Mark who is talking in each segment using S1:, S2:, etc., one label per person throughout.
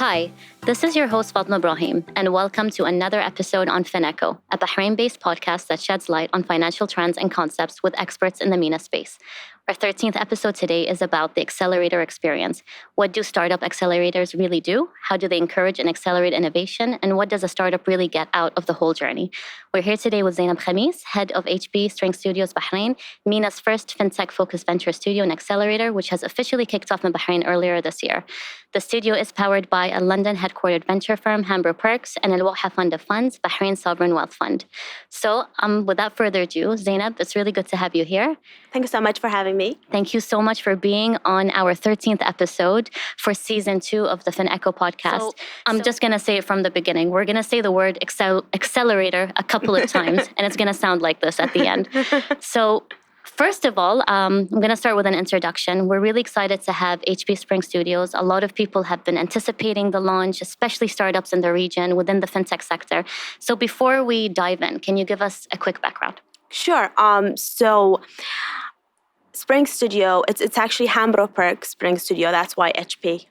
S1: Hi, this is your host Fatma Ibrahim, and welcome to another episode on FinEcho, a Bahrain-based podcast that sheds light on financial trends and concepts with experts in the MENA space. Our 13th episode today is about the Accelerator Experience. What do startup accelerators really do? How do they encourage and accelerate innovation? And what does a startup really get out of the whole journey? We're here today with Zainab Khamis, head of HP Spring Studios Bahrain, MENA's first Fintech-focused venture studio and accelerator, which has officially kicked off in Bahrain earlier this year. The studio is powered by a London-headquartered venture firm, Hambro and a Waha fund of funds, Bahrain Sovereign Wealth Fund. So without further ado, Zainab, it's really good to have you here.
S2: Thank you so much for having me.
S1: Thank you so much for being on our 13th episode for season 2 of the FinEcho podcast. I'm just going to say it from the beginning. We're going to say the word accelerator a couple of times, and it's going to sound like this at the end. So first of all, I'm going to start with an introduction. We're really excited to have HP Spring Studios. A lot of people have been anticipating the launch, especially startups in the region within the fintech sector. So before we dive in, can you give us a quick background?
S2: Sure. So Spring Studio, it's actually Hambro Spring Studio. That's why HP.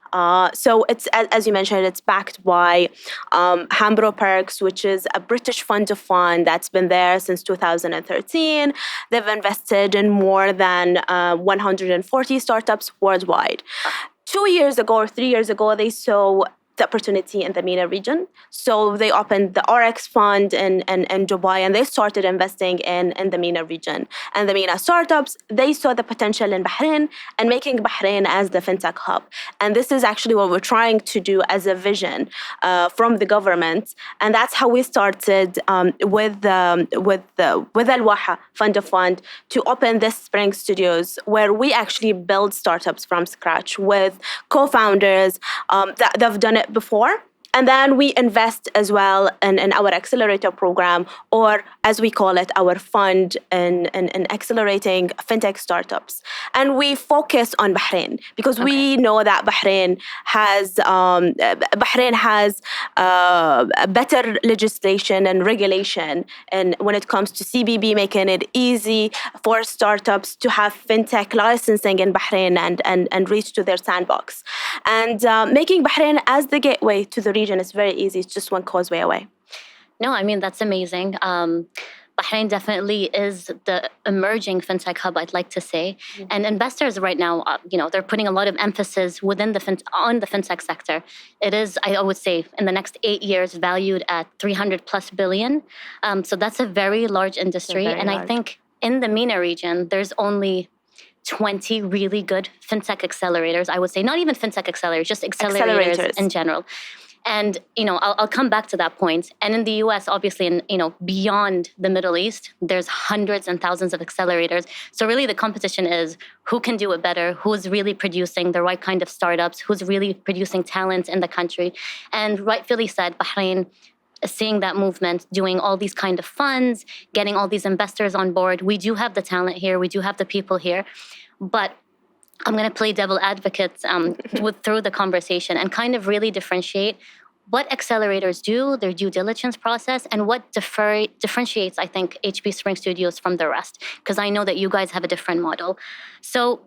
S2: So it's, as you mentioned, it's backed by Hambro, which is a British fund of fund that's been there since 2013. They've invested in more than 140 startups worldwide. 2 years ago or 3 years ago, they saw the opportunity in the MENA region. So they opened the RX fund in Dubai, and they started investing in the MENA region. And the MENA startups, they saw the potential in Bahrain and making Bahrain as the fintech hub. And this is actually what we're trying to do as a vision from the government. And that's how we started with Al Waha fund of fund to open this Spring Studios, where we actually build startups from scratch with co-founders that they've done it before. And then we invest as well in our accelerator program, or as we call it, our fund in accelerating fintech startups. And we focus on Bahrain because we know that Bahrain has better legislation and regulation, and when it comes to CBB, making it easy for startups to have fintech licensing in Bahrain and reach to their sandbox. And making Bahrain as the gateway to the region is very easy. It's just one causeway away.
S1: No, I mean, that's amazing. Bahrain definitely is the emerging fintech hub, I'd like to say. Mm-hmm. And investors right now, they're putting a lot of emphasis within on the fintech sector. It is, I would say, in the next 8 years, valued at 300 plus billion. So that's a very large industry. I think in the MENA region, there's only 20 really good fintech accelerators, I would say. Not even fintech accelerators, just accelerators in general. And, I'll come back to that point. And in the US, obviously, and, beyond the Middle East, there's hundreds and thousands of accelerators. So really the competition is who can do it better, who's really producing the right kind of startups, who's really producing talent in the country. And rightfully said, Bahrain is seeing that movement, doing all these kind of funds, getting all these investors on board. We do have the talent here. We do have the people here. But I'm going to play devil advocate through the conversation and kind of really differentiate what accelerators do, their due diligence process, and what differentiates, I think, HP Spring Studios from the rest, because I know that you guys have a different model. So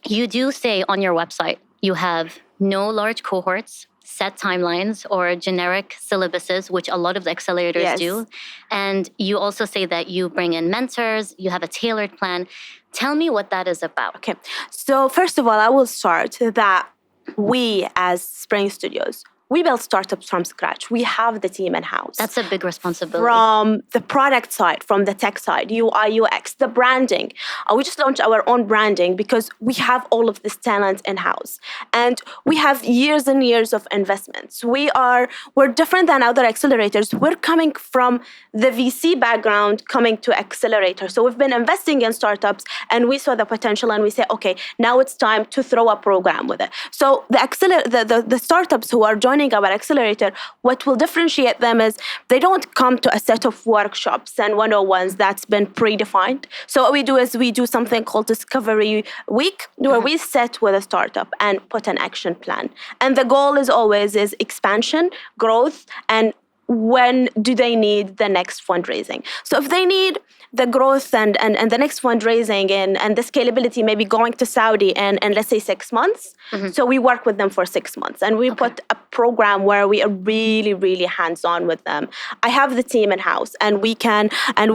S1: you do say on your website, you have no large cohorts, set timelines, or generic syllabuses, which a lot of the accelerators do. And you also say that you bring in mentors, you have a tailored plan. Tell me what that is about.
S2: Okay. So first of all, I will start that we as Spring Studios, we build startups from scratch. We have the team in-house.
S1: That's a big responsibility.
S2: From the product side, from the tech side, UI, UX, the branding. We just launched our own branding because we have all of this talent in-house. And we have years and years of investments. We're different than other accelerators. We're coming from the VC background, coming to accelerator. So we've been investing in startups, and we saw the potential, and we say, okay, now it's time to throw a program with it. So the startups who are joining our accelerator, what will differentiate them is they don't come to a set of workshops and 101s that's been predefined. So what we do is we do something called Discovery Week, where we sit with a startup and put an action plan. And the goal is always expansion, growth, and when do they need the next fundraising. So if they need the growth and the next fundraising and the scalability, maybe going to Saudi and let's say 6 months. So we work with them for 6 months and we put a program where we are really, really hands-on with them. I have the team in-house and we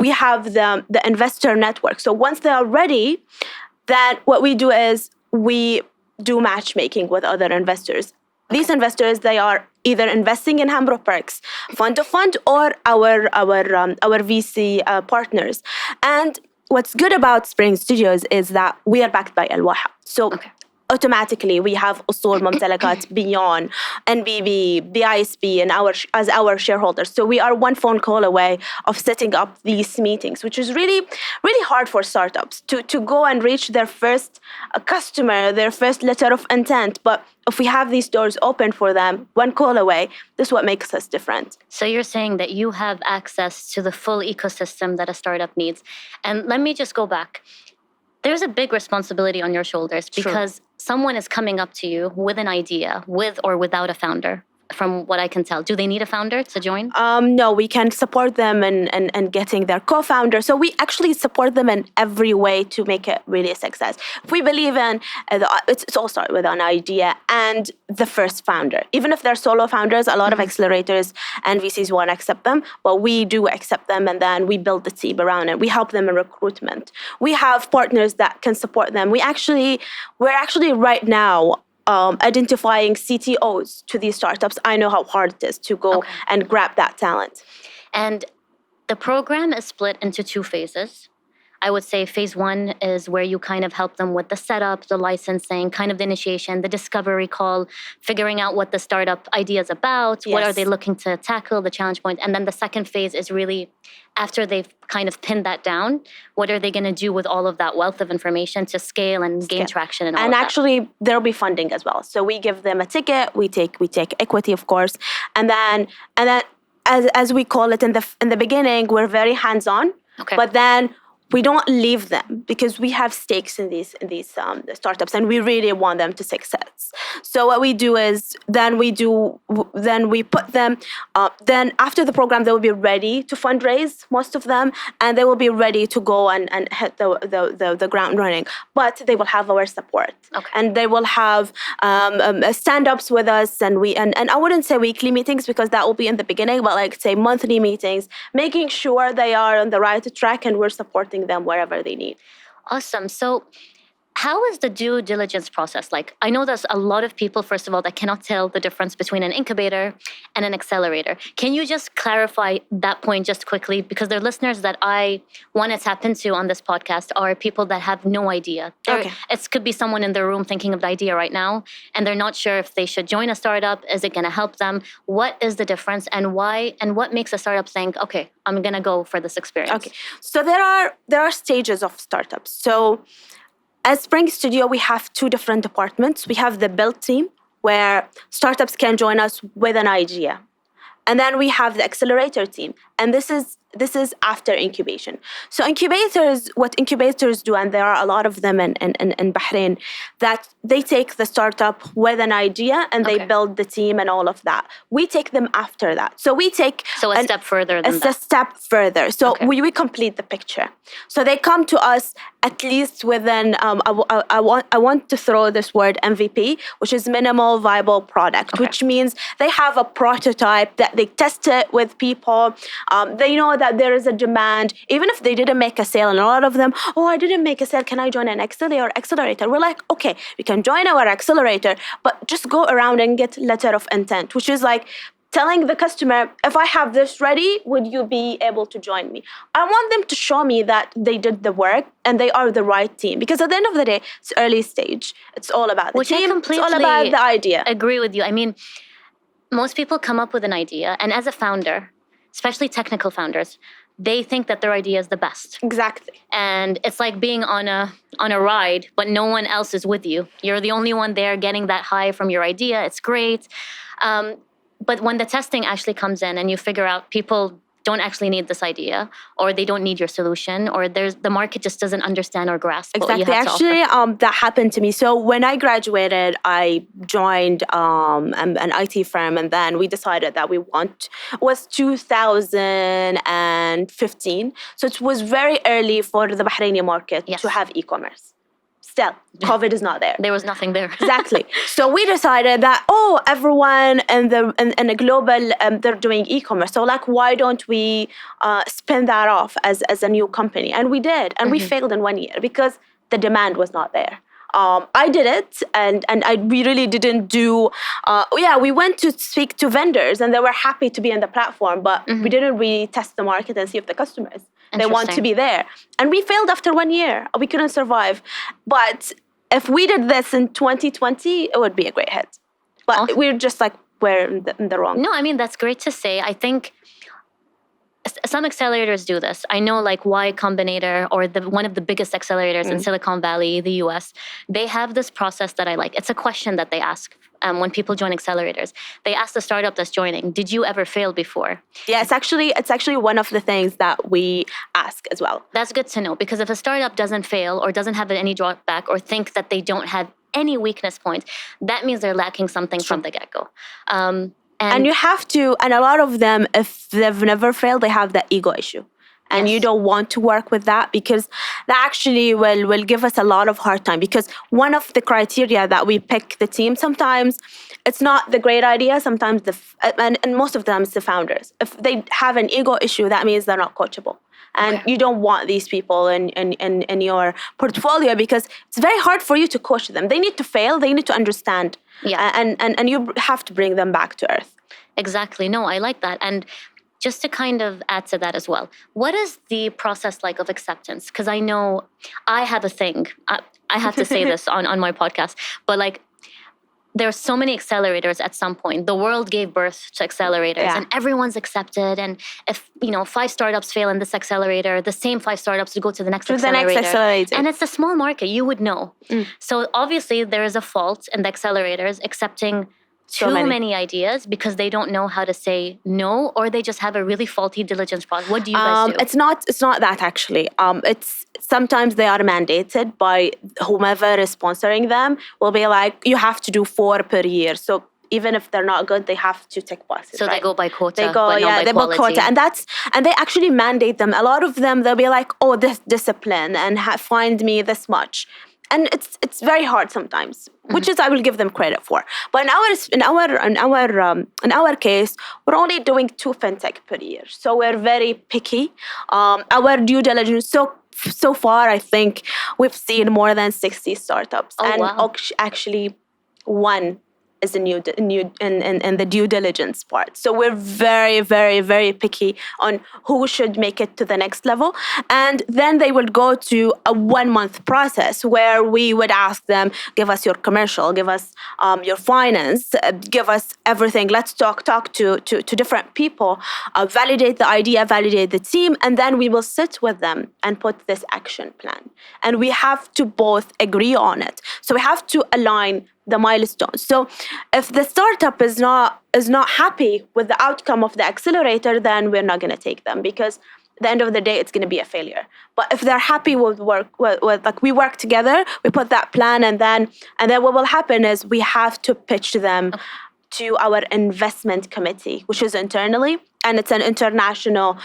S2: have the investor network. So once they are ready, then what we do is we do matchmaking with other investors. These investors, they are either investing in Hambro Perks, fund to fund, or our VC partners. And what's good about Spring Studios is that we are backed by Waha. So automatically we have usul mumtalakat beyond NBB, BISB, and as our shareholders. So we are one phone call away of setting up these meetings, which is really, really hard for startups to go and reach their first customer, their first letter of intent. But if we have these doors open for them, one call away, this is what makes us different.
S1: So you're saying that you have access to the full ecosystem that a startup needs. And let me just go back. There's a big responsibility on your shoulders because someone is coming up to you with an idea, with or without a founder, from what I can tell. Do they need a founder to join?
S2: No, we can support them in getting their co-founder. So we actually support them in every way to make it really a success. If we believe in, it's all starts with an idea and the first founder. Even if they're solo founders, a lot of accelerators and VCs won't accept them, but we do accept them and then we build the team around it. We help them in recruitment. We have partners that can support them. We're actually right now identifying CTOs to these startups. I know how hard it is to go and grab that talent.
S1: And the program is split into 2 phases. I would say phase 1 is where you kind of help them with the setup, the licensing, kind of the initiation, the discovery call, figuring out what the startup idea is about, what are they looking to tackle, the challenge point. And then the second phase is really after they've kind of pinned that down, what are they going to do with all of that wealth of information to scale and gain traction and all of that?
S2: And actually, there'll be funding as well. So we give them a ticket, we take equity, of course, and then as we call it in the beginning, we're very hands-on, but then we don't leave them because we have stakes in these startups and we really want them to success. So what we do is then we put them, then after the program, they will be ready to fundraise, most of them, and they will be ready to go and hit the ground running. But they will have our support and they will have stand-ups with us and I wouldn't say weekly meetings because that will be in the beginning, but like say monthly meetings, making sure they are on the right track and we're supporting them wherever they need.
S1: Awesome. So how is the due diligence process like? I know there's a lot of people, first of all, that cannot tell the difference between an incubator and an accelerator. Can you just clarify that point just quickly? Because there are listeners that I want to tap into on this podcast are people that have no idea. It could be someone in their room thinking of the idea right now, and they're not sure if they should join a startup. Is it going to help them? What is the difference and why? And what makes a startup think, okay, I'm going to go for this experience?
S2: Okay, so there are stages of startups. So at Spring Studio, we have 2 different departments. We have the build team, where startups can join us with an idea. And then we have the accelerator team. And this is after incubation. So what incubators do, and there are a lot of them in Bahrain, that they take the startup with an idea and they build the team and all of that. We take them after that. So we take
S1: a step further than that.
S2: A step further. So we complete the picture. So they come to us at least within, I want to throw this word MVP, which is minimal viable product, which means they have a prototype that they test it with people. They know that there is a demand, even if they didn't make a sale. And a lot of them, I didn't make a sale. Can I join an accelerator? We're like, okay, you can join our accelerator, but just go around and get letter of intent, which is like telling the customer, if I have this ready, would you be able to join me? I want them to show me that they did the work and they are the right team. Because at the end of the day, it's early stage. It's all about the team. It's all about the idea.
S1: Agree with you. I mean, most people come up with an idea, and as a founder, especially technical founders, they think that their idea is the best.
S2: Exactly.
S1: And it's like being on a ride, but no one else is with you. You're the only one there getting that high from your idea. It's great. But when the testing actually comes in and you figure out people don't actually need this idea, or they don't need your solution, or the market just doesn't understand or grasp what you
S2: Exactly.
S1: have to offer.
S2: Actually, that happened to me. So when I graduated, I joined an IT firm, and then we decided that it was 2015. So it was very early for the Bahraini market
S1: Yes.
S2: to have e-commerce. Still, COVID is not there.
S1: There was nothing there.
S2: Exactly. So we decided that, everyone in the global, they're doing e-commerce. So like, why don't we spin that off as a new company? And we did. And we failed in 1 year because the demand was not there. I did it, and we really didn't do. We went to speak to vendors, and they were happy to be on the platform, but we didn't really test the market and see if the customers they want to be there. And we failed after 1 year. We couldn't survive. But if we did this in 2020, it would be a great hit. But we're just like we're in the wrong.
S1: No, I mean that's great to say. I think some accelerators do this. I know like Y Combinator, or one of the biggest accelerators in Silicon Valley, the US, they have this process that I like. It's a question that they ask when people join accelerators. They ask the startup that's joining, did you ever fail before?
S2: Yeah, it's actually one of the things that we ask as well.
S1: That's good to know, because if a startup doesn't fail or doesn't have any drawback or think that they don't have any weakness points, that means they're lacking something from the get-go.
S2: And you have to, and a lot of them, if they've never failed, they have that ego issue. And you don't want to work with that, because that actually will give us a lot of hard time. Because one of the criteria that we pick the team, sometimes it's not the great idea, sometimes and most of them it's the founders. If they have an ego issue, that means they're not coachable. And you don't want these people in your portfolio, because it's very hard for you to coach them. They need to fail, they need to understand. And you have to bring them back to earth.
S1: Exactly. No, I like that. And just to kind of add to that as well, what is the process like of acceptance? Because I know I have a thing. I have to say this on my podcast, but like, there are so many accelerators at some point. The world gave birth to accelerators, and everyone's accepted. And if 5 startups fail in this accelerator, the same 5 startups would go to the next accelerator. And it's a small market, you would know. So obviously there is a fault in the accelerators accepting too many ideas, because they don't know how to say no, or they just have a really faulty diligence process. What do you guys do?
S2: It's not that actually. It's sometimes they are mandated by whomever is sponsoring them. Will be like, you have to do 4 per year. So even if they're not good, they have to tick boxes.
S1: So they go by quota.
S2: They go,
S1: but not by
S2: they
S1: quality.
S2: book quota, and they actually mandate them. A lot of them, they'll be like, this discipline and find me this much. And it's very hard sometimes, which is I will give them credit for. But in our case, we're only doing 2 fintech per year, so we're very picky. Our due diligence, so far, I think we've seen more than 60 startups, actually, one is in the due diligence part. So we're very, very, very picky on who should make it to the next level. And then they would go to a 1-month process where we would ask them, give us your commercial, give us your finance, give us everything. Let's talk to different people, validate the idea, validate the team, and then we will sit with them and put this action plan. And we have to both agree on it. So we have to align the milestones. So if the startup is not happy with the outcome of the accelerator, then we're not going to take them, because at the end of the day, it's going to be a failure. But if they're happy with like we work together, we put that plan, and then what will happen is we have to pitch them to our investment committee, which is internally, and it's an international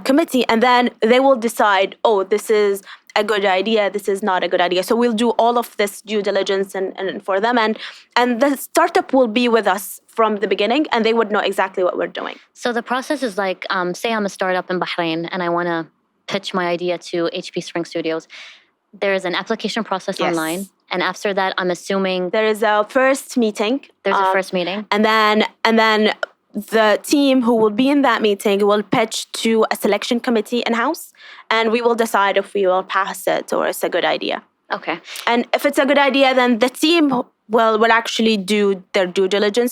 S2: committee, and then they will decide, this is a good idea, this is not a good idea. So we'll do all of this due diligence and for them, and the startup will be with us from the beginning, and they would know exactly what we're doing.
S1: So the process is like, say I'm a startup in Bahrain and I want to pitch my idea to HP Spring Studios. There is an application process online, and after that, I'm assuming
S2: there is a first meeting.
S1: There's a first meeting,
S2: and then the team who will be in that meeting will pitch to a selection committee in-house, and we will decide if we will pass it or it's a good idea.
S1: Okay.
S2: And if it's a good idea, then the team will actually do their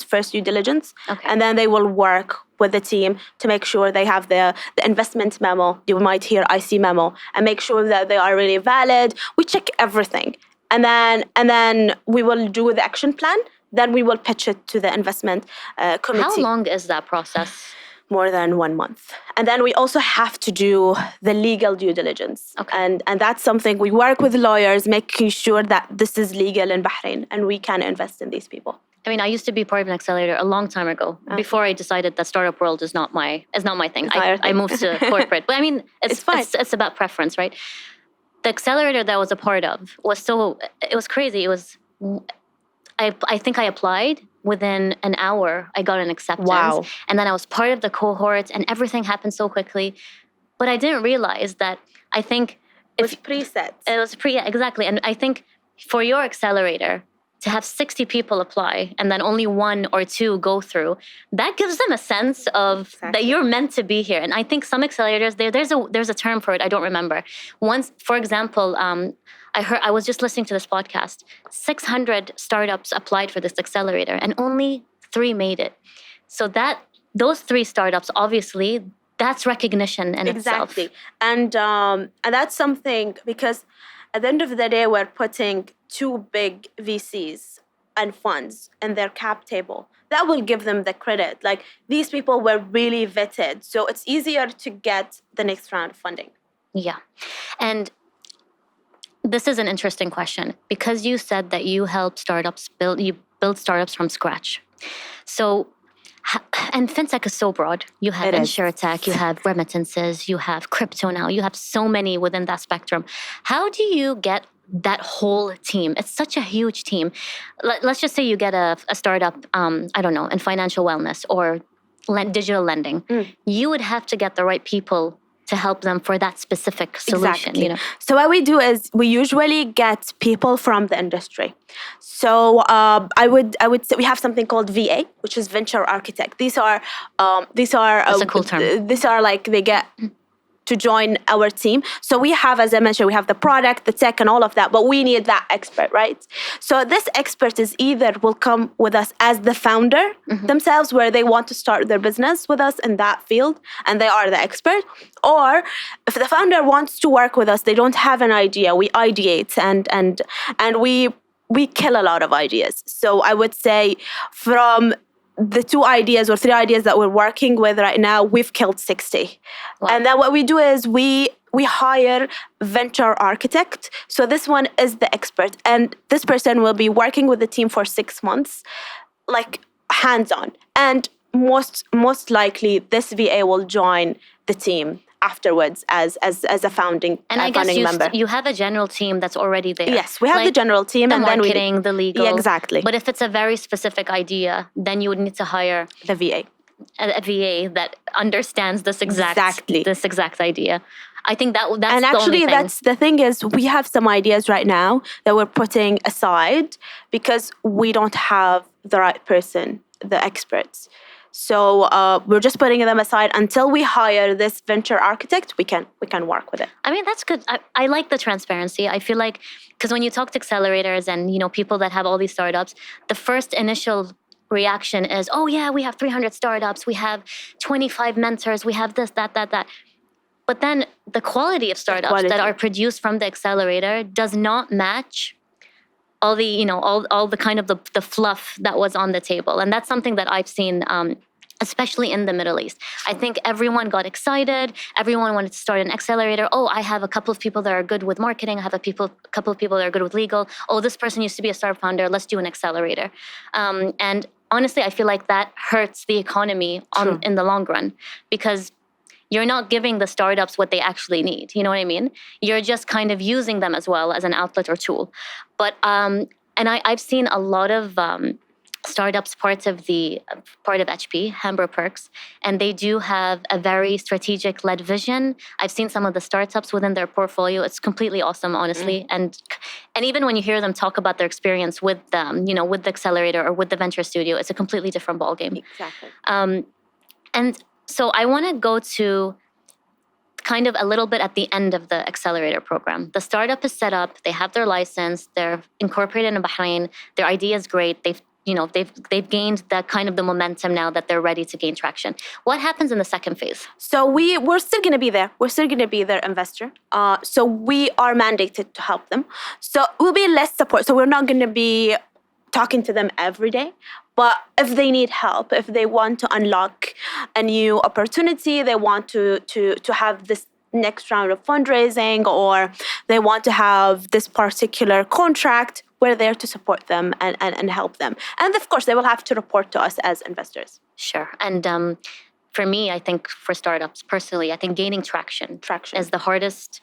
S2: first due diligence, and then they will work with the team to make sure they have the investment memo. You might hear IC memo, and make sure that they are really valid. We check everything, and then we will do the action plan. Then we will pitch it to the investment committee.
S1: How long is that process?
S2: more than 1 month. And then we also have to do the legal due diligence.
S1: Okay.
S2: And that's something we work with lawyers, making sure that this is legal in Bahrain and we can invest in these people.
S1: I mean, I used to be part of an accelerator a long time ago, before I decided that startup world is not my thing. I moved to corporate. But I mean, it's fine. It's about preference, right? The accelerator that I was a part of it was crazy. It was, I think I applied. Within an hour, I got an acceptance.
S2: Wow.
S1: And then I was part of the cohort and everything happened so quickly. But I didn't realize that I think...
S2: It was preset.
S1: It was exactly. And I think for your accelerator, to have 60 people apply and then only 1 or 2 go through, that gives them a sense of that you're meant to be here. And I think some accelerators, there's a term for it, I don't remember. Once, for example, I was just listening to this podcast. 600 startups applied for this accelerator and only 3 made it. So those 3 startups, obviously, that's recognition in itself.
S2: Exactly. And that's something, because at the end of the day, we're putting 2 big VCs and funds in their cap table. That will give them the credit. Like, these people were really vetted. So it's easier to get the next round of funding.
S1: Yeah. And this is an interesting question, because you said that you help startups build startups from scratch. So, and fintech is so broad. You have insurtech, you have remittances, you have crypto now, you have so many within that spectrum. How do you get that whole team? It's such a huge team. Let's just say you get a startup, I don't know, in financial wellness or digital lending. You would have to get the right people to help them for that specific solution.
S2: Exactly. You know? So what we do is we usually get people from the industry. So I would say we have something called VA, which is venture architect. These are
S1: That's a cool term.
S2: These are like, they get to join our team. So we have, as I mentioned, we have the product, the tech, and all of that, but we need that expert, right? So this expert is either will come with us as the founder themselves, where they want to start their business with us in that field, and they are the expert. Or if the founder wants to work with us, they don't have an idea, we ideate and we kill a lot of ideas. So I would say from the 2 ideas or 3 ideas that we're working with right now, we've killed 60. Wow. And then what we do is we hire venture architect. So this one is the expert. And this person will be working with the team for 6 months, like hands-on. And most likely this VA will join the team afterwards as a founding
S1: and I guess
S2: member.
S1: You have a general team that's already there.
S2: Yes, we have the general team,
S1: the
S2: and then
S1: marketing, the legal.
S2: Yeah, exactly.
S1: But if it's a very specific idea, then you would need to hire
S2: the VA,
S1: a VA that understands this exact idea. I think that's
S2: and
S1: the
S2: actually
S1: only thing.
S2: That's the thing is we have some ideas right now that we're putting aside because we don't have the right person, the experts. So we're just putting them aside until we hire this venture architect. We can work with it.
S1: I mean, that's good. I like the transparency. I feel like, because when you talk to accelerators and people that have all these startups, the first initial reaction is, oh yeah, we have 300 startups, we have 25 mentors, we have this, that. But then the quality of startups that are produced from the accelerator does not match all the all the kind of the fluff that was on the table. And that's something that I've seen especially in the Middle East. I think everyone got excited. Everyone wanted to start an accelerator. Oh, I have a couple of people that are good with marketing. I have a couple of people that are good with legal. Oh, this person used to be a startup founder. Let's do an accelerator. And honestly, I feel like that hurts the economy in the long run, because you're not giving the startups what they actually need. You know what I mean? You're just kind of using them as well as an outlet or tool. But and I've seen a lot of startups part of HP, Hambro Perks, and they do have a very strategic led vision. I've seen some of the startups within their portfolio. It's completely awesome, honestly. And even when you hear them talk about their experience with with the accelerator or with the venture studio, it's a completely different ballgame.
S2: Exactly.
S1: And so I want to go to kind of a little bit at the end of the accelerator program. The startup is set up, they have their license, they're incorporated in Bahrain, their idea is great, they've gained that kind of the momentum now that they're ready to gain traction. What happens in the second phase?
S2: So we're still going to be there. We're still going to be their investor. So we are mandated to help them. So we'll be less support. So we're not going to be talking to them every day, But if they need help, if they want to unlock a new opportunity, they want to have this next round of fundraising, or they want to have this particular contract, we're there to support them and help them. And of course, they will have to report to us as investors.
S1: Sure. And for me, I think for startups personally, I think gaining traction is the hardest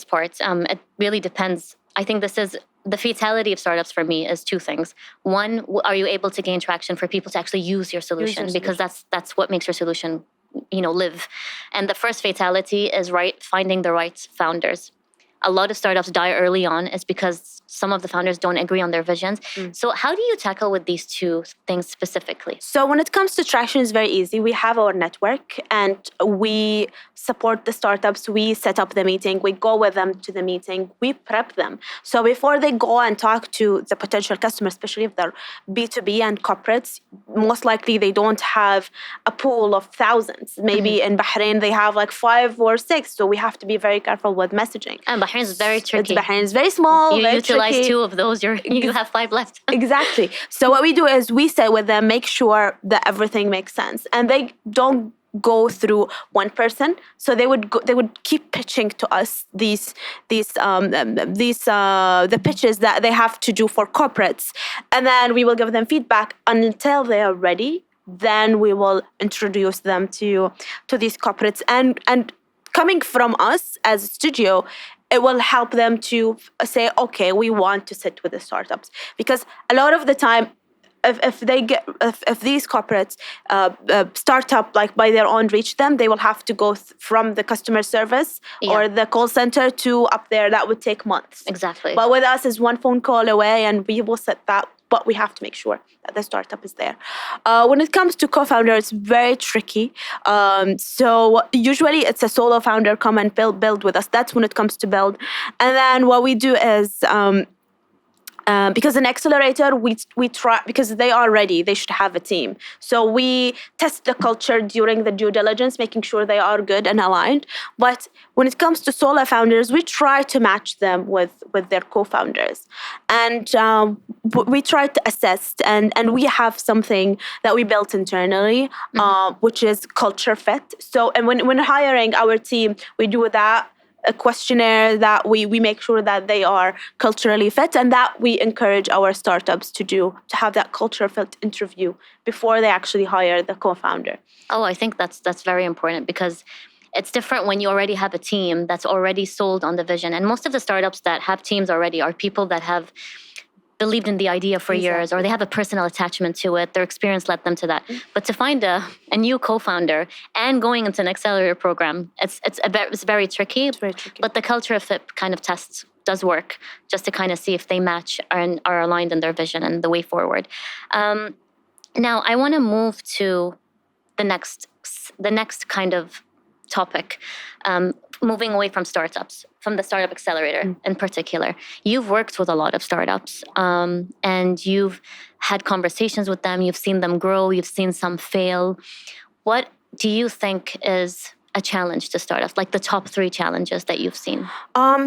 S1: part. It really depends. I think this is the fatality of startups for me is two things. One, are you able to gain traction for people to actually use your solution? Because that's what makes your solution, live. And the first fatality is finding the right founders. A lot of startups die early on is because some of the founders don't agree on their visions. So how do you tackle with these two things specifically?
S2: So when it comes to traction, it's very easy. We have our network and we support the startups. We set up the meeting. We go with them to the meeting. We prep them. So before they go and talk to the potential customers, especially if they're B2B and corporates, most likely they don't have a pool of thousands. Maybe in Bahrain, they have like 5 or 6. So we have to be very careful with messaging.
S1: And Bahrain is very tricky.
S2: Bahrain is very small.
S1: You utilize 2 of those, you have 5 left.
S2: Exactly. So what we do is we sit with them, make sure that everything makes sense, and they don't go through one person. So they would keep pitching to us the pitches that they have to do for corporates, and then we will give them feedback until they are ready. Then we will introduce them to these corporates, and coming from us as a studio, it will help them to say, okay, we want to sit with the startups. Because a lot of the time, if these corporates startup like by their own reach them, they will have to go from the customer service or the call center to up there. That would take months.
S1: Exactly.
S2: But with us, is one phone call away, and we will set that. But we have to make sure that the startup is there. When it comes to co-founder, it's very tricky. So usually it's a solo founder come and build with us. That's when it comes to build. And then what we do is, because an accelerator, we try, because they are ready, they should have a team. So we test the culture during the due diligence, making sure they are good and aligned. But when it comes to solo founders, we try to match them with their co-founders. And we try to assess, and we have something that we built internally, which is culture fit. So, and when hiring our team, we do that. A questionnaire that we make sure that they are culturally fit, and that we encourage our startups to have that culture fit interview before they actually hire the co-founder.
S1: Oh, I think that's very important, because it's different when you already have a team that's already sold on the vision. And most of the startups that have teams already are people that have believed in the idea for years, or they have a personal attachment to it. Their experience led them to that. But to find a new co-founder and going into an accelerator program, it's very tricky.
S2: It's very tricky.
S1: But the culture fit kind of test does work, just to kind of see if they match and are aligned in their vision and the way forward. Now, I want to move to the next kind of topic. Moving away from startups, from the Startup Accelerator in particular. You've worked with a lot of startups, and you've had conversations with them, you've seen them grow, you've seen some fail. What do you think is a challenge to startups, like the top 3 challenges that you've seen?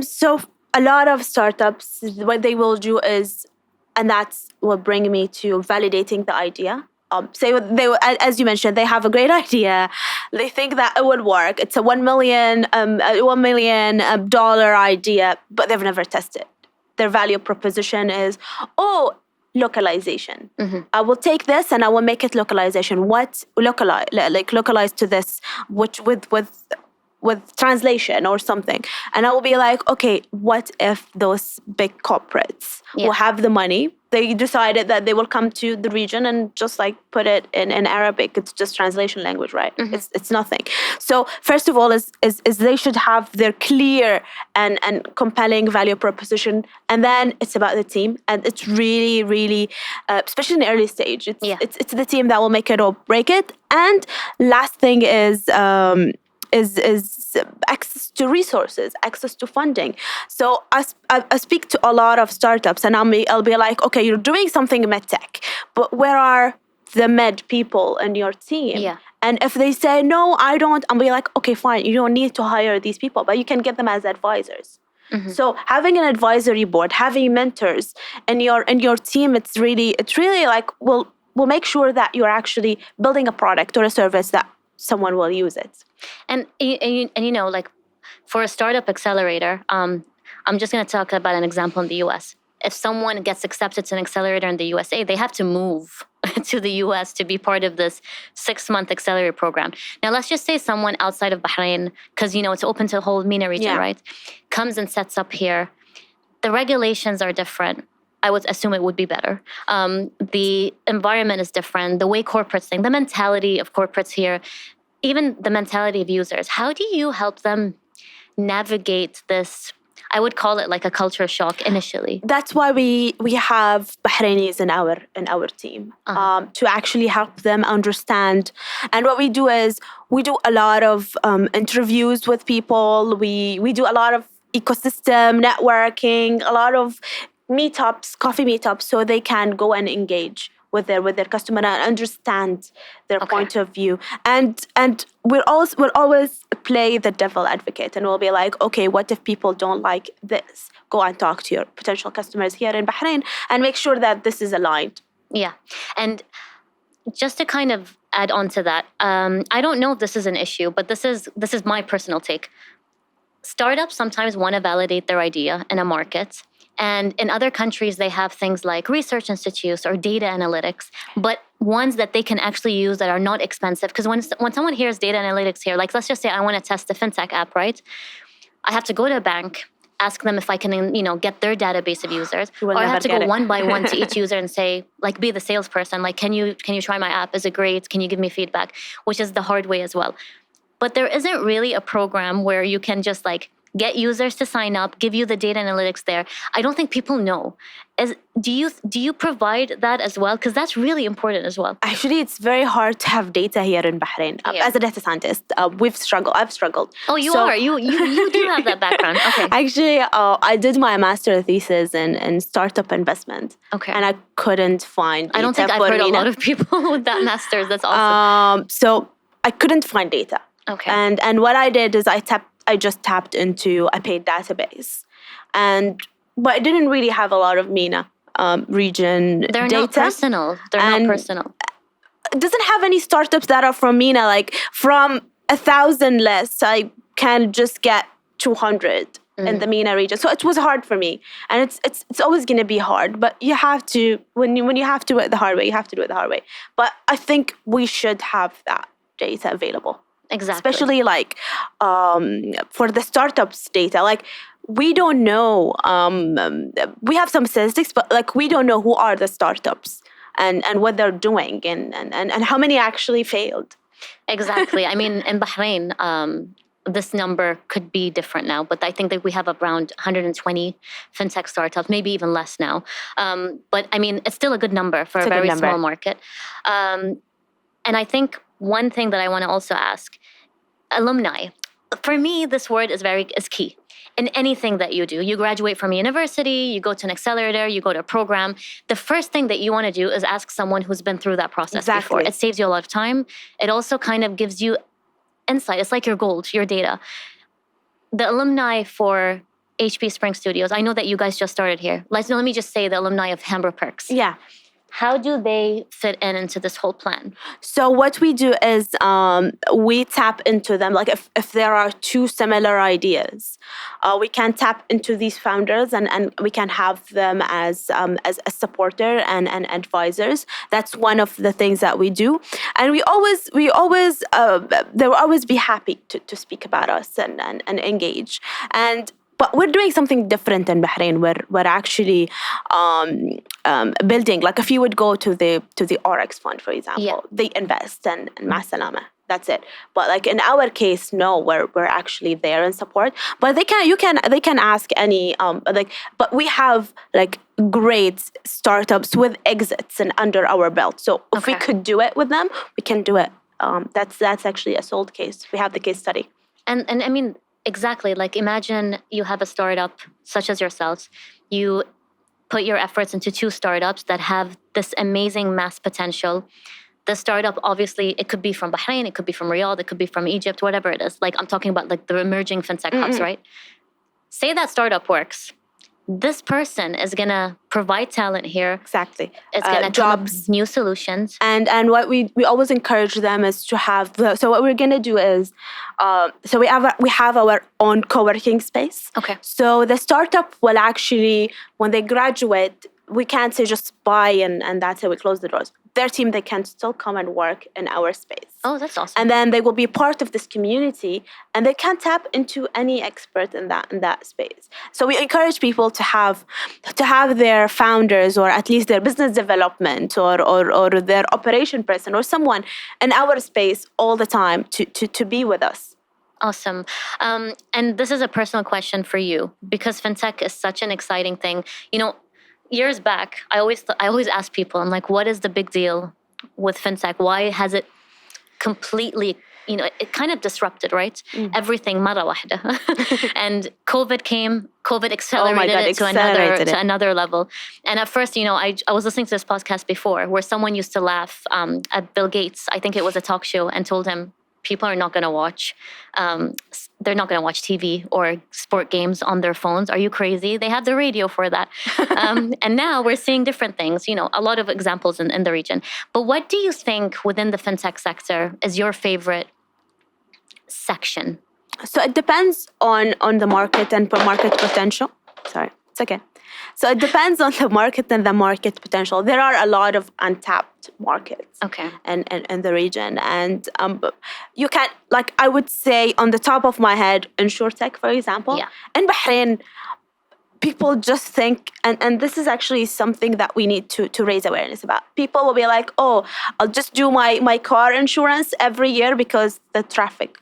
S2: So a lot of startups, what they will do is, and that's what brings me to validating the idea. Say they, as you mentioned, they have a great idea. They think that it would work. It's a $1 million idea, but they've never tested. Their value proposition is, localization. I will take this and I will make it localization. What localize to this, which with translation or something. And I will be like, okay, what if those big corporates will have the money? They decided that they will come to the region and just like put it in Arabic. It's just translation language, right? It's nothing. So first of all, is they should have their clear and compelling value proposition. And then it's about the team. And it's really, really, especially in the early stage, it's the team that will make it or break it. And last thing is access to resources, access to funding. So I speak to a lot of startups, and I'll be like, okay, you're doing something medtech, but where are the med people in your team?
S1: Yeah.
S2: And if they say, no, I don't, I'll be like, okay, fine, you don't need to hire these people, but you can get them as advisors. So having an advisory board, having mentors in your team, it's really like, well, will make sure that you're actually building a product or a service that someone will use it.
S1: And like for a startup accelerator, I'm just going to talk about an example in the US. If someone gets accepted to an accelerator in the USA, they have to move to the US to be part of this 6-month accelerator program. Now, let's just say someone outside of Bahrain, because, it's open to the whole MENA region, right? Comes and sets up here. The regulations are different. I would assume it would be better. The environment is different. The way corporates think, the mentality of corporates here, even the mentality of users. How do you help them navigate this? I would call it like a culture shock initially.
S2: That's why we have Bahrainis in our team to actually help them understand. And what we do is we do a lot of interviews with people. We do a lot of ecosystem networking, a lot of meetups, coffee meetups, so they can go and engage with their customer and understand their point of view. And we'll always play the devil advocate, and we'll be like, okay, what if people don't like this? Go and talk to your potential customers here in Bahrain and make sure that this is aligned.
S1: Yeah. And just to kind of add on to that, I don't know if this is an issue, but this is my personal take. Startups sometimes want to validate their idea in a market. And in other countries, they have things like research institutes or data analytics, but ones that they can actually use that are not expensive. Because when someone hears data analytics here, like let's just say I want to test the fintech app, right? I have to go to a bank, ask them if I can, get their database of users, or I have to go one by one to each user and say, like, be the salesperson. Like, can you try my app? Is it great? Can you give me feedback? Which is the hard way as well. But there isn't really a program where you can just get users to sign up, give you the data analytics there. I don't think people know. Do you provide that as well? Because that's really important as well.
S2: Actually, it's very hard to have data here in Bahrain. As a data scientist, I've struggled.
S1: Oh, you are? You do have that background. Okay.
S2: Actually, I did my master thesis in startup investment.
S1: Okay.
S2: And I couldn't find data.
S1: I don't think I've heard a lot of people with that master's. That's awesome.
S2: So I couldn't find data.
S1: Okay.
S2: And what I did is I just tapped into a paid database, but I didn't really have a lot of MENA region
S1: They're
S2: data.
S1: Not personal. They're not personal.
S2: It doesn't have any startups that are from MENA. Like from 1,000 lists, I can just get 200 in the MENA region. So it was hard for me, and it's always going to be hard. But you have to when you have to do it the hard way, you have to do it the hard way. But I think we should have that data available.
S1: Exactly.
S2: Especially for the startups data, we don't know. We have some statistics, but we don't know who are the startups and what they're doing and how many actually failed.
S1: Exactly. I mean, in Bahrain, this number could be different now, but I think that we have around 120 fintech startups, maybe even less now. But I mean, it's still a good number for a very small market. And I think one thing that I want to also ask, alumni. For me, this word is key. In anything that you do, you graduate from a university, you go to an accelerator, you go to a program. The first thing that you want to do is ask someone who's been through that process before. It saves you a lot of time. It also kind of gives you insight. It's like your gold, your data. The alumni for HP Spring Studios, I know that you guys just started here. Let me just say the alumni of Hambro Perks.
S2: Yeah.
S1: How do they fit into this whole plan?
S2: So what we do is we tap into them. Like if there are two similar ideas, we can tap into these founders and we can have them as a supporter and advisors. That's one of the things that we do. And we always they will always be happy to speak about us and engage. But we're doing something different in Bahrain. We're actually building. Like if you would go to the RX fund, for example, they invest and ma salama. That's it. But in our case, no, we're actually there in support. But they can ask any But we have great startups with exits and under our belt. So if we could do it with them, we can do it. That's actually a sold case. We have the case study.
S1: And I mean. Exactly. Imagine you have a startup such as yourselves. You put your efforts into 2 startups that have this amazing mass potential. The startup, obviously, it could be from Bahrain, it could be from Riyadh, it could be from Egypt, whatever it is. I'm talking about the emerging fintech hubs, right? Say that startup works. this person is going to provide talent here.
S2: Exactly.
S1: It's going to
S2: jobs,
S1: new solutions.
S2: And what we always encourage them is to have. So what we're going to do is, so we have our own co-working space.
S1: Okay.
S2: So the startup will actually, when they graduate, we can't say just buy and that's it, we close the doors. Their team, they can still come and work in our space.
S1: Oh, that's awesome.
S2: And then they will be part of this community, and they can tap into any expert in that space. So we encourage people to have their founders, or at least their business development, or their operation person, or someone in our space all the time to be with us.
S1: Awesome. And this is a personal question for you, because fintech is such an exciting thing. Years back, I always ask people, I'm like, what is the big deal with fintech? Why has it completely, it kind of disrupted, right? Everything مرة واحدة. And COVID accelerated it to another level. And at first, I was listening to this podcast before where someone used to laugh at Bill Gates. I think it was a talk show, and told him, people are not going to watch, they're not going to watch TV or sport games on their phones. Are you crazy? They have the radio for that. And now we're seeing different things, a lot of examples in the region. But what do you think within the fintech sector is your favorite section?
S2: So it depends on the market and market potential. Sorry, it's okay. So it depends on the market and the market potential. There are a lot of untapped markets in the region. And you can, like I would say on the top of my head, InsurTech, for example.
S1: Yeah.
S2: In Bahrain, people just think, and this is actually something that we need to raise awareness about. People will be like, oh, I'll just do my car insurance every year because the traffic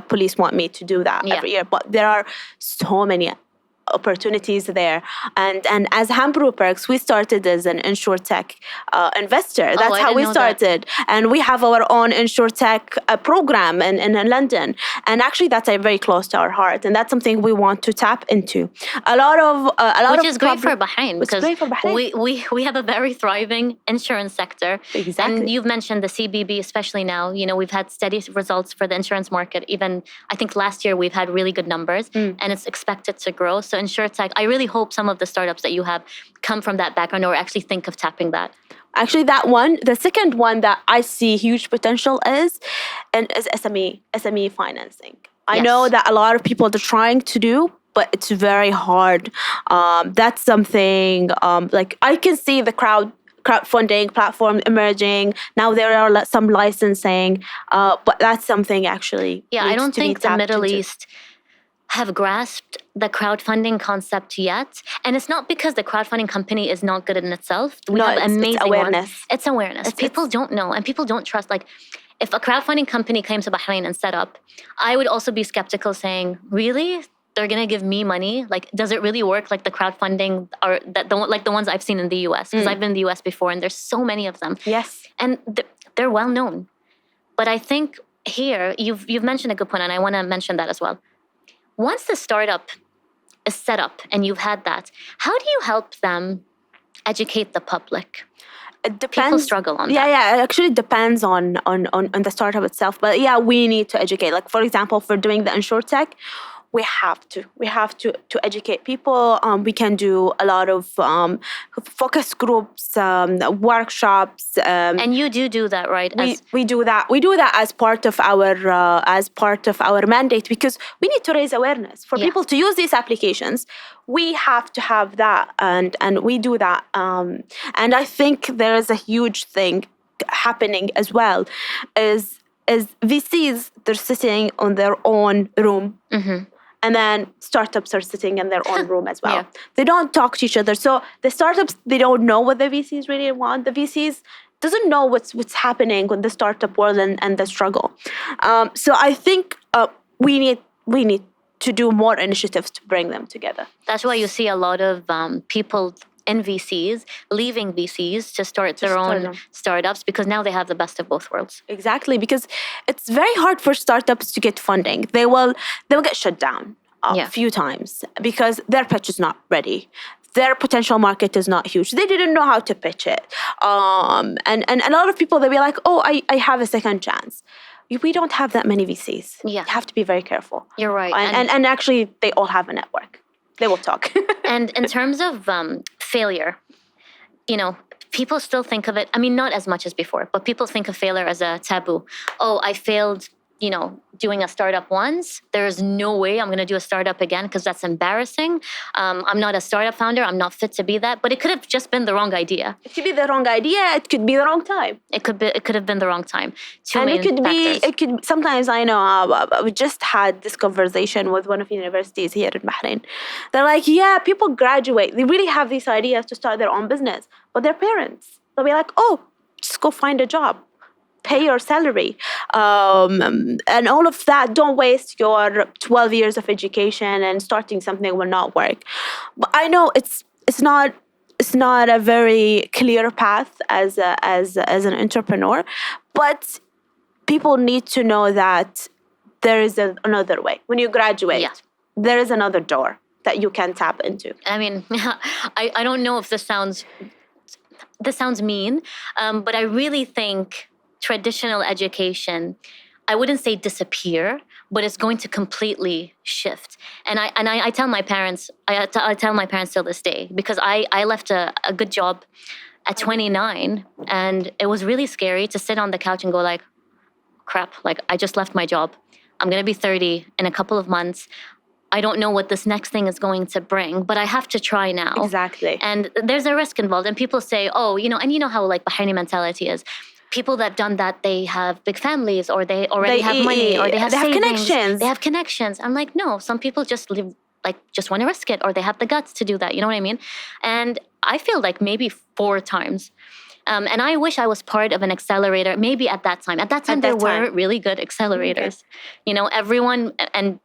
S2: police want me to do that every year. But there are so many opportunities there, and as Hambro Perks, we started as an InsurTech investor. That's how we started, and we have our own InsurTech program in London, and actually that's very close to our heart, and that's something we want to tap into.
S1: Which is great for Bahrain, because we have a very thriving insurance sector.
S2: Exactly.
S1: And you've mentioned the CBB, especially now. We've had steady results for the insurance market. Even I think last year we've had really good numbers, and it's expected to grow. So InsurTech, I really hope some of the startups that you have come from that background or actually think of tapping that.
S2: Actually, that one, the second one that I see huge potential is SME financing. I know that a lot of people are trying to do, but it's very hard. That's something like I can see the crowdfunding platform emerging. Now there are some licensing, but that's something actually.
S1: Yeah, I don't think the Middle East have grasped the crowdfunding concept yet. And it's not because the crowdfunding company is not good in itself. We have amazing
S2: it's awareness.
S1: ones. It's awareness. People don't know, and people don't trust. Like, if a crowdfunding company came to Bahrain and set up, I would also be skeptical, saying, really? They're going to give me money? Like, does it really work like the crowdfunding, or like the ones I've seen in the US? Because I've been in the US before, and there's so many of them.
S2: Yes.
S1: And they're well known. But I think here, you've mentioned a good point, and I want to mention that as well. Once the startup is set up and you've had that, how do you help them educate the public?
S2: It depends.
S1: People struggle on that.
S2: Yeah, it actually depends on the startup itself. But yeah, we need to educate. Like, for example, for doing the InsurTech, we have to educate people. We can do a lot of focus groups, workshops.
S1: And you do that, right?
S2: We do that. We do that as part of our mandate, because we need to raise awareness for people to use these applications. We have to have that, and we do that. And I think there is a huge thing happening as well. Is VCs, they're sitting on their own room. Mm-hmm. And then startups are sitting in their own room as well. Yeah. They don't talk to each other. So the startups, they don't know what the VCs really want. The VCs doesn't know what's happening with the startup world and the struggle. So I think we need to do more initiatives to bring them together.
S1: That's why you see a lot of people in VCs leaving VCs to start their own startups, because now they have the best of both worlds.
S2: Exactly, because it's very hard for startups to get funding. They will get shut down a few times because their pitch is not ready. Their potential market is not huge. They didn't know how to pitch it. And a lot of people, they'll be like, oh, I have a second chance. We don't have that many VCs.
S1: Yeah.
S2: You have to be very careful.
S1: You're right.
S2: And actually, they all have a network. they will talk.
S1: And in terms of failure, people still think of it, I mean, not as much as before, but people think of failure as a taboo. Oh, I failed, doing a startup once. There's no way I'm going to do a startup again because that's embarrassing. I'm not a startup founder. I'm not fit to be that. But it could have just been the wrong idea.
S2: It could be the wrong idea. It could be the wrong time.
S1: It could have been the wrong time.
S2: Sometimes I know, we just had this conversation with one of the universities here in Bahrain. They're like, yeah, people graduate. They really have these ideas to start their own business. But their parents, they'll be like, oh, just go find a job. Pay your salary. And all of that. Don't waste your 12 years of education and starting something will not work. But I know it's not a very clear path as an entrepreneur, but people need to know that there is another way. When you graduate, there is another door that you can tap into.
S1: I mean, I don't know if this sounds mean, but I really think traditional education, I wouldn't say disappear, but it's going to completely shift. And I tell my parents, I tell my parents till this day, because I left a good job at 29, and it was really scary to sit on the couch and go like, crap, like I just left my job. I'm going to be 30 in a couple of months. I don't know what this next thing is going to bring, but I have to try now.
S2: Exactly.
S1: And there's a risk involved. And people say, oh, and you know how like Bahraini mentality is. People that have done that, they have big families, or they already have money, or they have savings.
S2: Connections.
S1: They have connections. I'm like, no, some people just live, just want to risk it, or they have the guts to do that. You know what I mean? And I feel like maybe 4 times. And I wish I was part of an accelerator, maybe at that time. At that time, there were really good accelerators. Okay. Everyone, and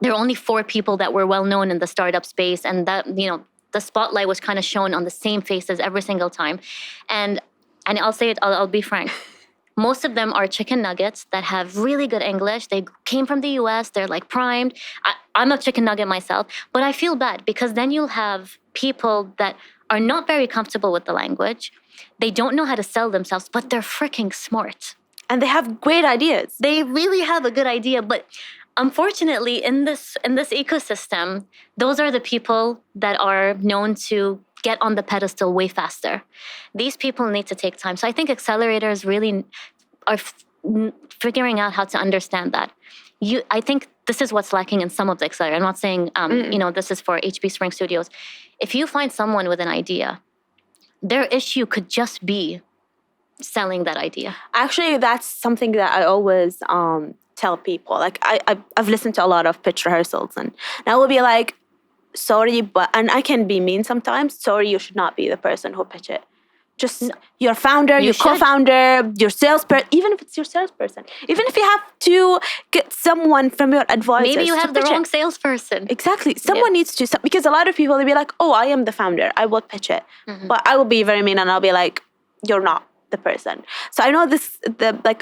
S1: there were only 4 people that were well known in the startup space, and that, the spotlight was kind of shown on the same faces every single time. And I'll say it, I'll be frank. Most of them are chicken nuggets that have really good English. They came from the US, they're like primed. I'm a chicken nugget myself, but I feel bad because then you'll have people that are not very comfortable with the language. They don't know how to sell themselves, but they're freaking smart.
S2: And they have great ideas.
S1: They really have a good idea, but unfortunately in this ecosystem, those are the people that are known to get on the pedestal way faster. These people need to take time. So I think accelerators really are figuring out how to understand that. I think this is what's lacking in some of the accelerators. I'm not saying, this is for HP Spring Studios. If you find someone with an idea, their issue could just be selling that idea.
S2: Actually, that's something that I always tell people. Like I've listened to a lot of pitch rehearsals, and I will be like, sorry, and I can be mean sometimes. Sorry, you should not be the person who pitch it. Just your founder, your co-founder, your salesperson, even if it's your salesperson. Even if you have to get someone from your advisors.
S1: Maybe you have the wrong salesperson.
S2: Exactly. Someone needs to, because a lot of people, they'll be like, oh, I am the founder. I will pitch it. Mm-hmm. But I will be very mean and I'll be like, you're not the person. So I know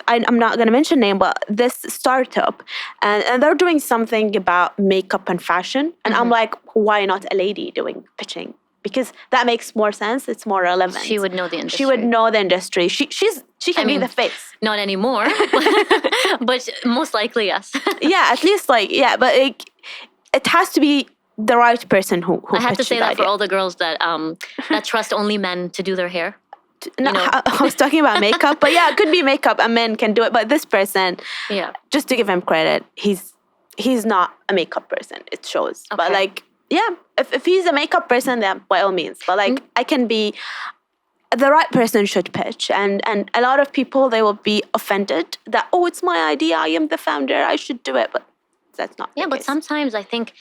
S2: I'm not going to mention name, but this startup, and they're doing something about makeup and fashion. And I'm like, why not a lady doing pitching? Because that makes more sense. It's more relevant.
S1: She would know the industry.
S2: She would know the industry. She can be the face.
S1: Not anymore, but most likely, yes.
S2: Yeah, at least but it has to be the right person who
S1: I have to say that for all the girls that trust only men to do their hair.
S2: No, I was talking about makeup, but yeah, it could be makeup. A man can do it, but this person, just to give him credit, he's not a makeup person. It shows, okay. But if he's a makeup person, then by all means. But I can be. The right person should pitch, and a lot of people, they will be offended that it's my idea. I am the founder. I should do it, but that's not.
S1: Yeah, but sometimes I think.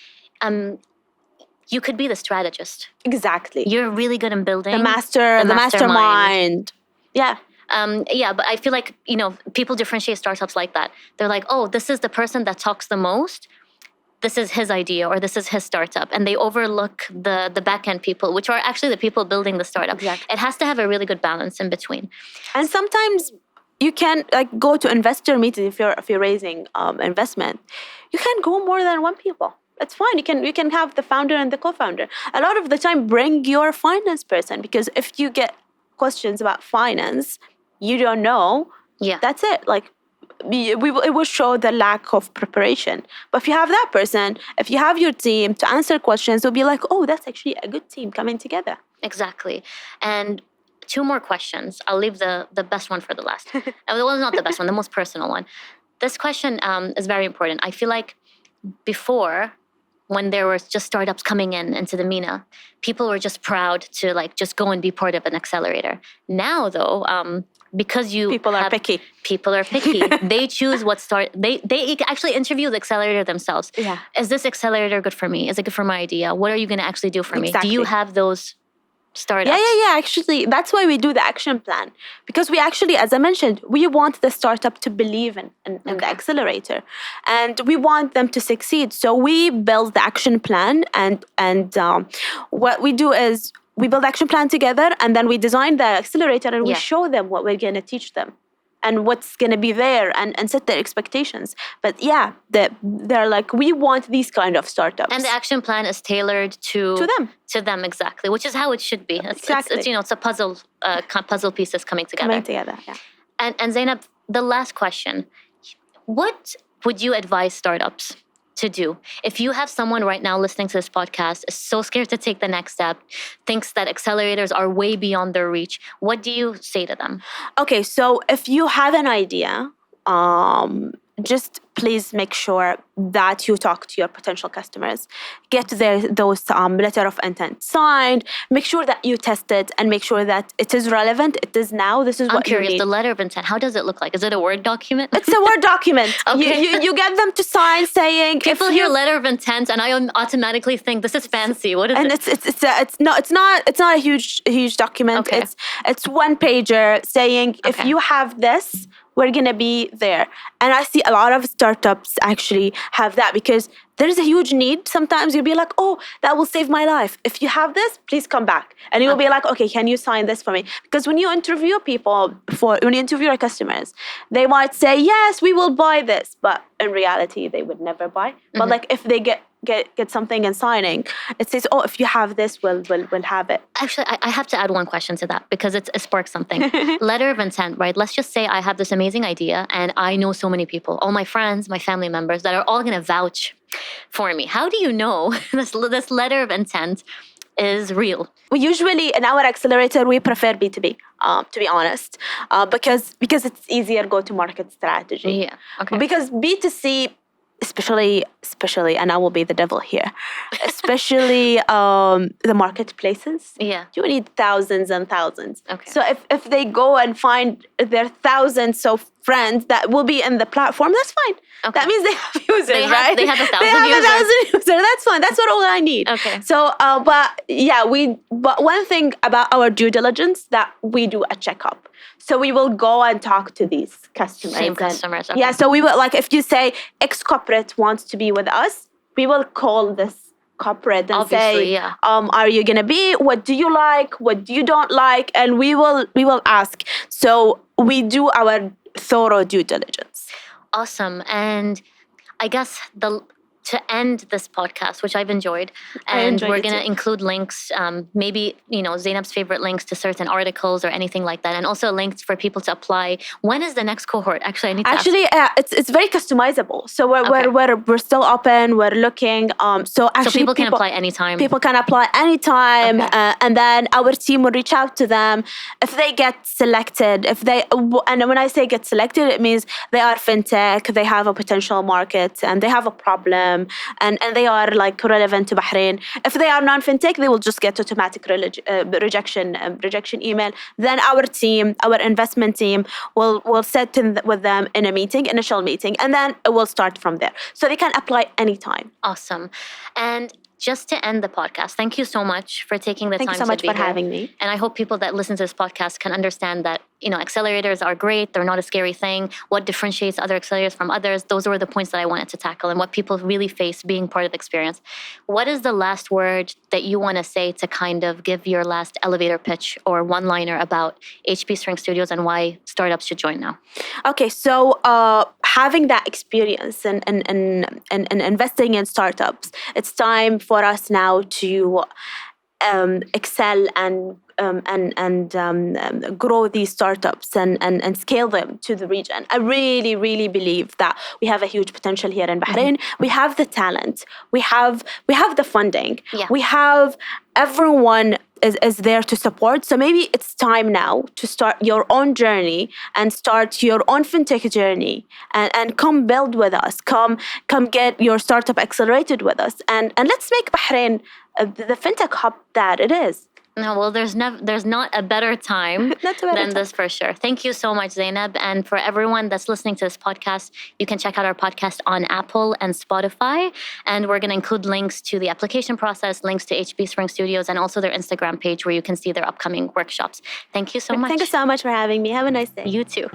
S1: You could be the strategist.
S2: Exactly.
S1: You're really good in building.
S2: The mastermind. Yeah.
S1: But I feel like, people differentiate startups like that. They're like, oh, this is the person that talks the most. This is his idea, or this is his startup. And they overlook the back-end people, which are actually the people building the startup. Exactly. It has to have a really good balance in between.
S2: And sometimes you can go to investor meetings if you're raising investment. You can go more than 1 people. It's fine. You can have the founder and the co-founder. A lot of the time, bring your finance person, because if you get questions about finance, you don't know.
S1: Yeah,
S2: that's it. it will show the lack of preparation. But if you have that person, if you have your team to answer questions, it'll be like, oh, that's actually a good team coming together.
S1: Exactly. And two more questions. I'll leave the best one for the last. Well, not the best one, the most personal one. This question is very important. I feel like before, when there were just startups coming into the MENA, people were just proud to like just go and be part of an accelerator. Now, though, because
S2: People are picky.
S1: People are picky. They choose what they actually interview the accelerator themselves.
S2: Yeah.
S1: Is this accelerator good for me? Is it good for my idea? What are you going to actually do for me?
S2: Exactly.
S1: Do you have those startups?
S2: Yeah. Actually, that's why we do the action plan. Because we actually, as I mentioned, we want the startup to believe in the accelerator. And we want them to succeed. So we build the action plan. And what we do is we build the action plan together. And then we design the accelerator and we show them what we're going to teach them. And what's going to be there and set their expectations. But yeah, they're like, we want these kind of startups.
S1: And the action plan is tailored to
S2: them.
S1: To them, exactly, which is how it should be.
S2: Exactly.
S1: It's a puzzle, puzzle pieces coming together.
S2: Yeah.
S1: And Zainab, the last question. What would you advise startups to do? If you have someone right now listening to this podcast, is so scared to take the next step, thinks that accelerators are way beyond their reach, what do you say to them?
S2: Okay, so if you have an idea, just please make sure that you talk to your potential customers. Get those letter of intent signed. Make sure that you test it and make sure that it is relevant. It is now. This is
S1: I'm
S2: what
S1: curious,
S2: you need.
S1: the letter of intent, how does it look like? Is it a Word document?
S2: It's a Word document.
S1: Okay.
S2: You get them to sign saying...
S1: People hear letter of intent and I automatically think this is fancy. What is
S2: and
S1: it?
S2: It's not a huge document.
S1: Okay.
S2: It's one pager saying if you have this, we're going to be there. And I see a lot of startups actually have that because there's a huge need. Sometimes you'll be like, oh, that will save my life. If you have this, please come back. And you'll be like, okay, can you sign this for me? Because when you interview people, when you interview your customers, they might say, yes, we will buy this. But in reality, they would never buy. But like if they get something in signing, it says, oh, if you have this, we'll have it.
S1: Actually, I have to add one question to that because it sparks something. Letter of intent, right? Let's just say I have this amazing idea and I know so many people, all my friends, my family members that are all going to vouch for me. How do you know this letter of intent is real?
S2: We usually, in our accelerator, we prefer B2B, to be honest, because it's easier go-to-market strategy.
S1: Yeah, okay.
S2: Because B2C, especially, and I will be the devil here, especially the marketplaces.
S1: Yeah.
S2: You need thousands and thousands.
S1: Okay.
S2: So if they go and find their thousands of friends that will be in the platform, that's fine. Okay. That means they have users, right?
S1: They have 1,000
S2: users.
S1: users.
S2: 1,000 users. That's fine. That's what all I need.
S1: Okay.
S2: So, but one thing about our due diligence that we do a checkup. So we will go and talk to these customers.
S1: Same customers. Okay.
S2: Yeah. So we will, like, if you say X corporate wants to be with us, we will call this corporate and
S1: Obviously,
S2: say, are you gonna be? What do you like? What do you don't like? And we will ask. So we do our thorough due diligence.
S1: Awesome. And I guess to end this podcast, which I've enjoyed, and we're going to include links, maybe, Zainab's favorite links to certain articles or anything like that, and also links for people to apply. When is the next cohort? Actually, I need to ask.
S2: It's very customizable. So we're still open. We're looking. So
S1: people can apply anytime.
S2: People can apply anytime, and then our team will reach out to them if they get selected. And when I say get selected, it means they are fintech, they have a potential market, and they have a problem. And they are like relevant to Bahrain. If they are non-fintech, they will just get automatic rejection email. Then our investment team will sit with them in a initial meeting, and then it will start from there. So they can apply anytime.
S1: Awesome. And just to end the podcast, thank you so much for taking the time to be here.
S2: Thank you so much for having me.
S1: And I hope people that listen to this podcast can understand that, accelerators are great. They're not a scary thing. What differentiates other accelerators from others? Those were the points that I wanted to tackle and what people really face being part of the experience. What is the last word that you want to say to kind of give your last elevator pitch or one-liner about HP Spring Studios and why startups should join now?
S2: Okay, so having that experience and investing in startups, it's time for us now to excel and grow these startups and scale them to the region. I really, really believe that we have a huge potential here in Bahrain. We have the talent. We have the funding.
S1: Yeah.
S2: We have everyone is there to support. So maybe it's time now to start your own journey and start your own fintech journey and come build with us. Come get your startup accelerated with us. And let's make Bahrain the fintech hub that it is.
S1: No, well, there's not a better time than this for sure. Thank you so much, Zainab. And for everyone that's listening to this podcast, you can check out our podcast on Apple and Spotify. And we're going to include links to the application process, links to HP Spring Studios, and also their Instagram page where you can see their upcoming workshops. Thank you so much.
S2: Thank you so much for having me. Have a nice day.
S1: You too.